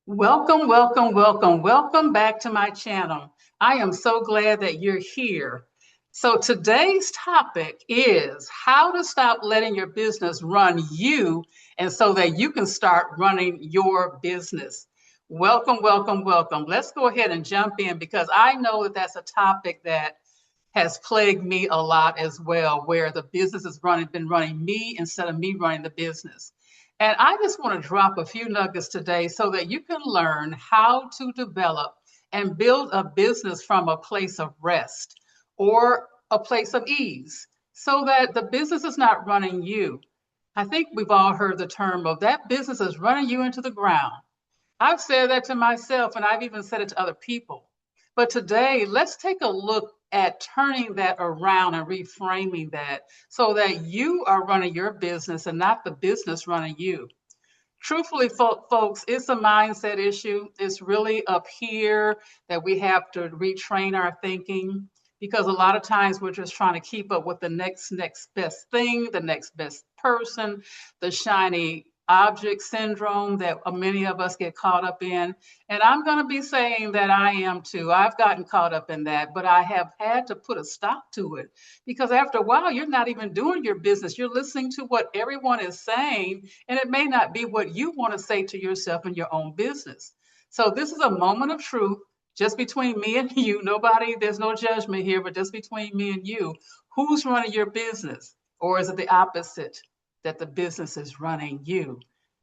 Welcome, welcome, welcome, welcome back to my channel. I am so glad that you're here. So today's topic is how to stop letting your business run you and so that you can start running your business. Welcome, welcome, welcome. Let's go ahead and jump in because I know that that's a topic that has plagued me a lot as well, where the business has been running me instead of me running the business. And I just want to drop a few nuggets today so that you can learn how to develop and build a business from a place of rest or a place of ease so that the business is not running you. I think we've all heard the term of that business is running you into the ground. I've said that to myself and I've even said it to other people. But today, let's take a look at turning that around and reframing that so that you are running your business and not the business running you. Truthfully, folks, it's a mindset issue. It's really up here that we have to retrain our thinking because a lot of times we're just trying to keep up with the next best thing, the next best person, the shiny object syndrome that many of us get caught up in. And I'm going to be saying that I am too. I've gotten caught up in that, but I have had to put a stop to it because after a while, you're not even doing your business. You're listening to what everyone is saying, and it may not be what you want to say to yourself in your own business. So this is a moment of truth just between me and you. Nobody, there's no judgment here, but just between me and you. Who's running your business? Or is it the opposite, that the business is running you?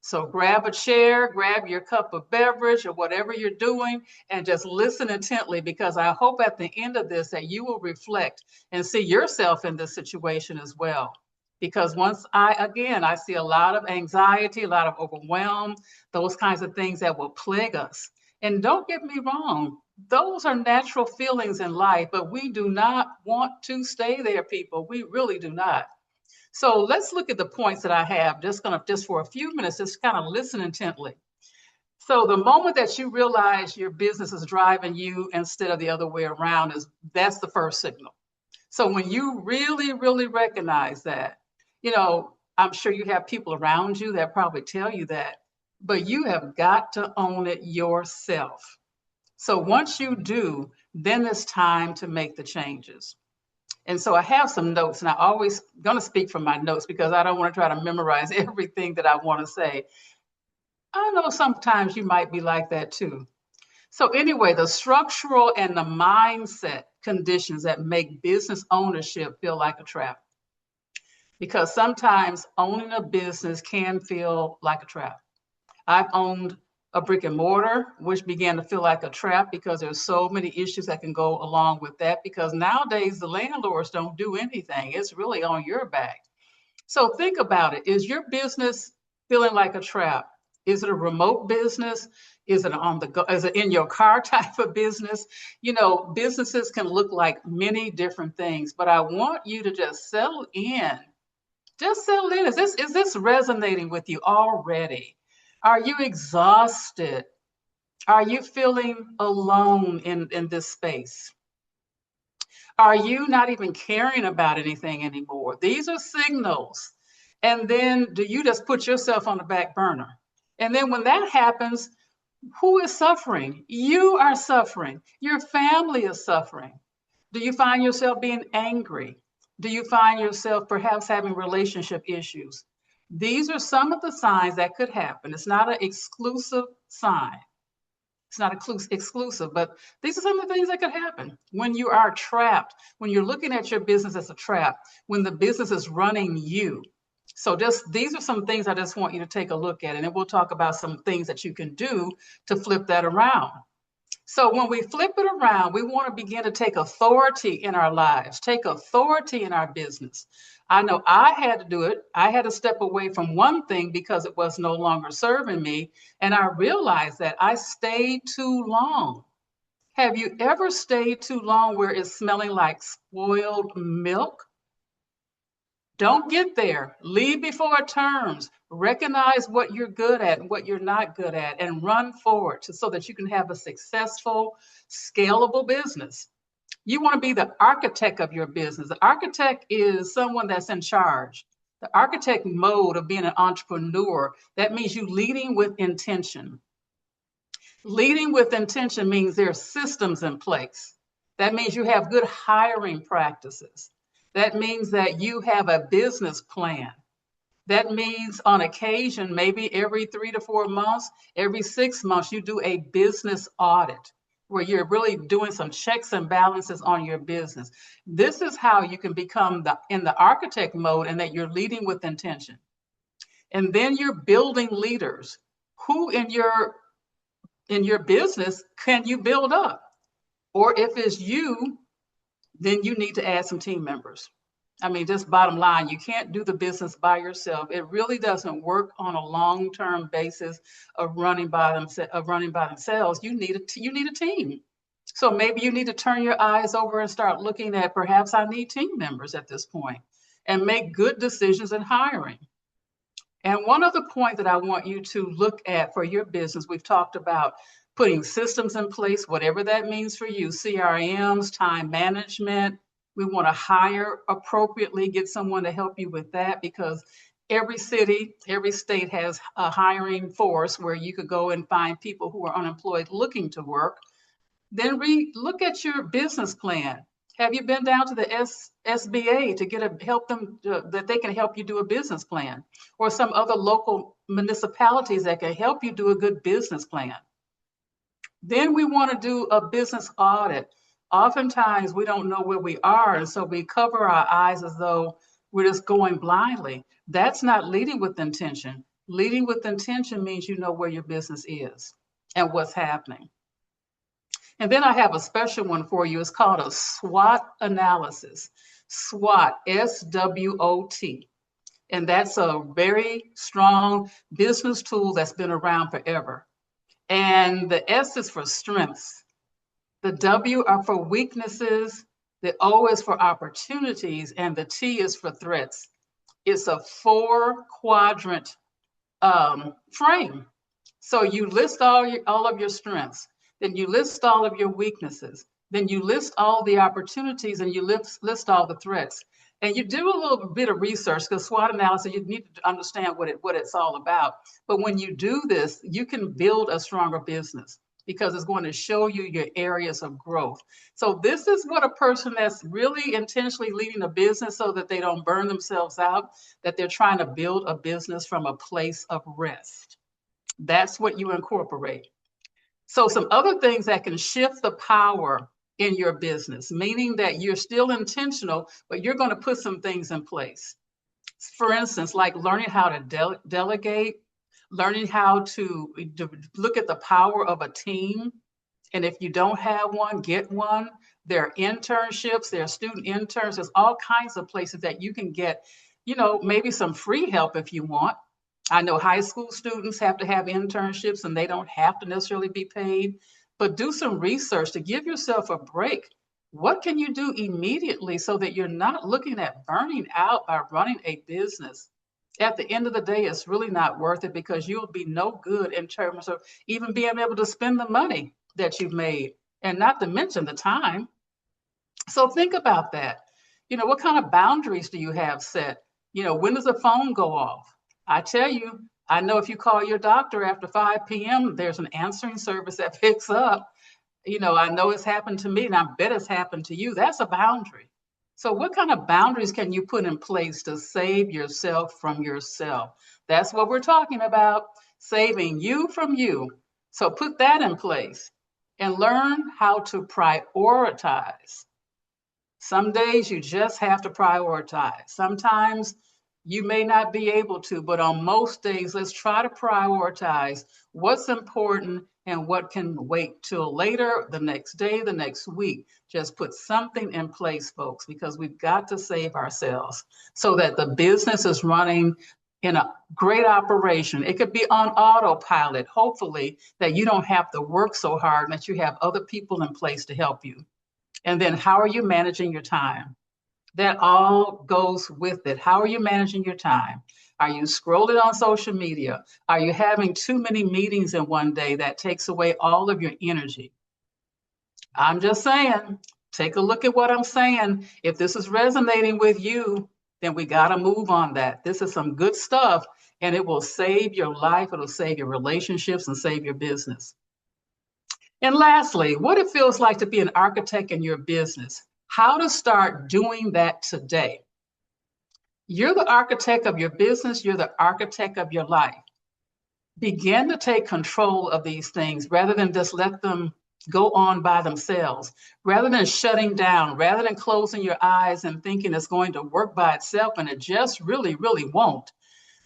So grab a chair, grab your cup of beverage or whatever you're doing, and just listen intently because I hope at the end of this that you will reflect and see yourself in this situation as well. Because I see a lot of anxiety, a lot of overwhelm, those kinds of things that will plague us. And don't get me wrong, those are natural feelings in life, but we do not want to stay there, people. We really do not. So let's look at the points that I have. Just for a few minutes, just kind of listen intently. So the moment that you realize your business is driving you instead of the other way around that's the first signal. So when you really, really recognize that, I'm sure you have people around you that probably tell you that, but you have got to own it yourself. So once you do, then it's time to make the changes. And so I have some notes, and I always going to speak from my notes because I don't want to try to memorize everything that I want to say. I know sometimes you might be like that too. So anyway, the structural and the mindset conditions that make business ownership feel like a trap. Because sometimes owning a business can feel like a trap. I've owned a brick and mortar, which began to feel like a trap because there's so many issues that can go along with that. Because nowadays the landlords don't do anything. It's really on your back. So think about it. Is your business feeling like a trap? Is it a remote business? Is it on the go? Is it in your car type of business? Businesses can look like many different things, but I want you to just settle in. Just settle in. Is this resonating with you already? Are you exhausted? Are you feeling alone in this space? Are you not even caring about anything anymore? These are signals. And then do you just put yourself on the back burner? And then when that happens, who is suffering? You are suffering. Your family is suffering. Do you find yourself being angry? Do you find yourself perhaps having relationship issues? These are some of the signs that could happen. It's not an exclusive sign. It's not exclusive, but these are some of the things that could happen when you are trapped, when you're looking at your business as a trap, when the business is running you. So these are some things I just want you to take a look at, and then we'll talk about some things that you can do to flip that around. So when we flip it around, we want to begin to take authority in our lives, take authority in our business. I know I had to do it. I had to step away from one thing because it was no longer serving me. And I realized that I stayed too long. Have you ever stayed too long where it's smelling like spoiled milk? Don't get there. Leave before it turns. Recognize what you're good at and what you're not good at and run forward so that you can have a successful, scalable business. You want to be the architect of your business. The architect is someone that's in charge. The architect mode of being an entrepreneur, that means you leading with intention. Leading with intention means there are systems in place. That means you have good hiring practices. That means that you have a business plan. That means on occasion, maybe every 3 to 4 months, every 6 months, you do a business audit where you're really doing some checks and balances on your business. This is how you can become in the architect mode, and that you're leading with intention. And then you're building leaders. Who in your business can you build up? Or if it's you, then you need to add some team members. I mean, just bottom line, you can't do the business by yourself. It really doesn't work on a long-term basis of running by themselves. You need a team. So maybe you need to turn your eyes over and start looking at, perhaps I need team members at this point, and make good decisions in hiring. And one other point that I want you to look at for your business, we've talked about putting systems in place, whatever that means for you, CRMs, time management. We want to hire appropriately, get someone to help you with that, because every city, every state has a hiring force where you could go and find people who are unemployed looking to work. Then look at your business plan. Have you been down to the SBA to help them, that they can help you do a business plan, or some other local municipalities that can help you do a good business plan? Then we want to do a business audit. Oftentimes we don't know where we are, and so we cover our eyes as though we're just going blindly. That's not leading with intention. Leading with intention means you know where your business is and what's happening. And then I have a special one for you. It's called a SWOT analysis. SWOT, SWOT. And that's a very strong business tool that's been around forever. And the S is for strengths. The W are for weaknesses. The O is for opportunities. And the T is for threats. It's a 4-quadrant frame. So you list all of your strengths. Then you list all of your weaknesses. Then you list all the opportunities, and you list all the threats. And you do a little bit of research, because SWOT analysis, you need to understand what it's all about. But when you do this, you can build a stronger business, because it's going to show you your areas of growth. So this is what a person that's really intentionally leading a business, so that they don't burn themselves out, that they're trying to build a business from a place of rest. That's what you incorporate. So some other things that can shift the power in your business, meaning that you're still intentional, but you're going to put some things in place. For instance, like learning how to delegate, learning how to look at the power of a team. And if you don't have one, get one. There are internships, there are student interns, there's all kinds of places that you can get, maybe some free help if you want. I know high school students have to have internships, and they don't have to necessarily be paid, but do some research to give yourself a break. What can you do immediately so that you're not looking at burning out by running a business? At the end of the day, it's really not worth it, because you'll be no good in terms of even being able to spend the money that you've made, and not to mention the time. So think about that. What kind of boundaries do you have set? When does the phone go off? I tell you, I know if you call your doctor after 5 p.m., there's an answering service that picks up. I know it's happened to me, and I bet it's happened to you. That's a boundary. So what kind of boundaries can you put in place to save yourself from yourself? That's what we're talking about, saving you from you. So put that in place and learn how to prioritize. Some days you just have to prioritize. Sometimes you may not be able to, but on most days, let's try to prioritize what's important and what can wait till later, the next day, the next week. Just put something in place, folks, because we've got to save ourselves so that the business is running in a great operation. It could be on autopilot, hopefully, that you don't have to work so hard, and that you have other people in place to help you. And then how are you managing your time? That all goes with it. How are you managing your time? Are you scrolling on social media? Are you having too many meetings in one day that takes away all of your energy? I'm just saying, take a look at what I'm saying. If this is resonating with you, then we got to move on that. This is some good stuff, and it will save your life. It'll save your relationships and save your business. And lastly, what it feels like to be an architect in your business. How to start doing that today. You're the architect of your business. You're the architect of your life. Begin to take control of these things rather than just let them go on by themselves, rather than shutting down, rather than closing your eyes and thinking it's going to work by itself, and it just really, really won't.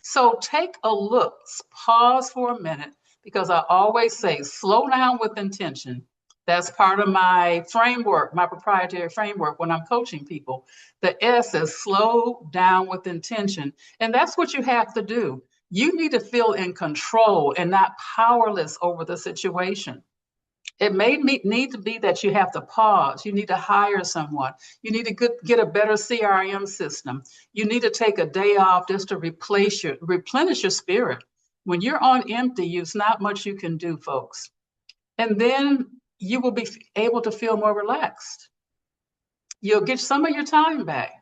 So take a look, pause for a minute, because I always say slow down with intention. That's part of my framework, my proprietary framework when I'm coaching people. The S is slow down with intention. And that's what you have to do. You need to feel in control and not powerless over the situation. It may need to be that you have to pause. You need to hire someone. You need to get a better CRM system. You need to take a day off just to replenish your spirit. When you're on empty, there's not much you can do, folks. And then you will be able to feel more relaxed. You'll get some of your time back.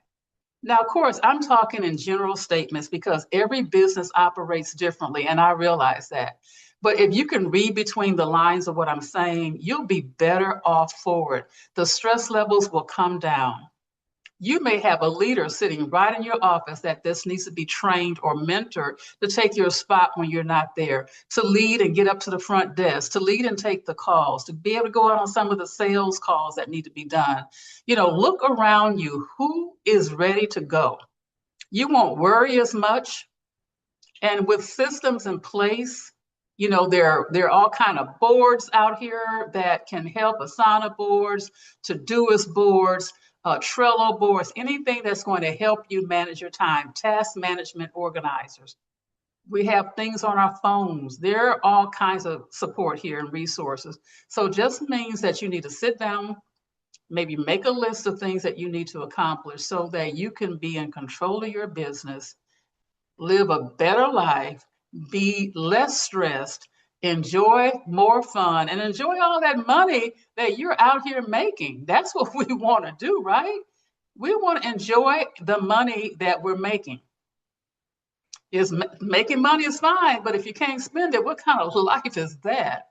Now, of course, I'm talking in general statements because every business operates differently, and I realize that. But if you can read between the lines of what I'm saying, you'll be better off forward. The stress levels will come down. You may have a leader sitting right in your office that this needs to be trained or mentored to take your spot when you're not there, to lead and get up to the front desk, to lead and take the calls, to be able to go out on some of the sales calls that need to be done. Look around you. Who is ready to go? You won't worry as much. And with systems in place, there are all kind of boards out here that can help, Asana boards, Todoist boards, Trello boards, anything that's going to help you manage your time, task management organizers. We have things on our phones. There are all kinds of support here and resources. So it just means that you need to sit down, maybe make a list of things that you need to accomplish so that you can be in control of your business, live a better life, be less stressed, enjoy more fun, and enjoy all that money that you're out here making. That's what we want to do, right? We want to enjoy the money that we're making. Making money is fine, but if you can't spend it, what kind of life is that?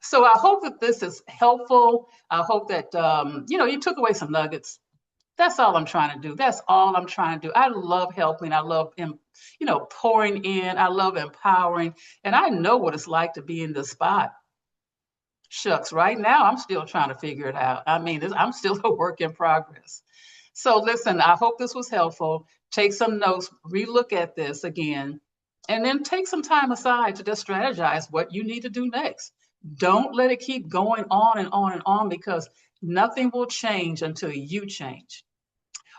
So I hope that this is helpful. I hope that you took away some nuggets. That's all I'm trying to do. That's all I'm trying to do. I love helping. I love, pouring in. I love empowering. And I know what it's like to be in this spot. Shucks, right now, I'm still trying to figure it out. I mean, I'm still a work in progress. So listen, I hope this was helpful. Take some notes, relook at this again, and then take some time aside to just strategize what you need to do next. Don't let it keep going on and on and on because nothing will change until you change.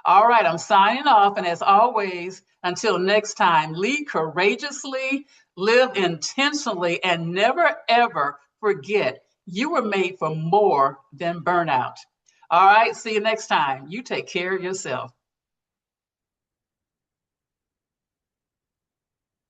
All right, I'm signing off. And as always, until next time, lead courageously, live intentionally, and never, ever forget you were made for more than burnout. All right, see you next time. You take care of yourself.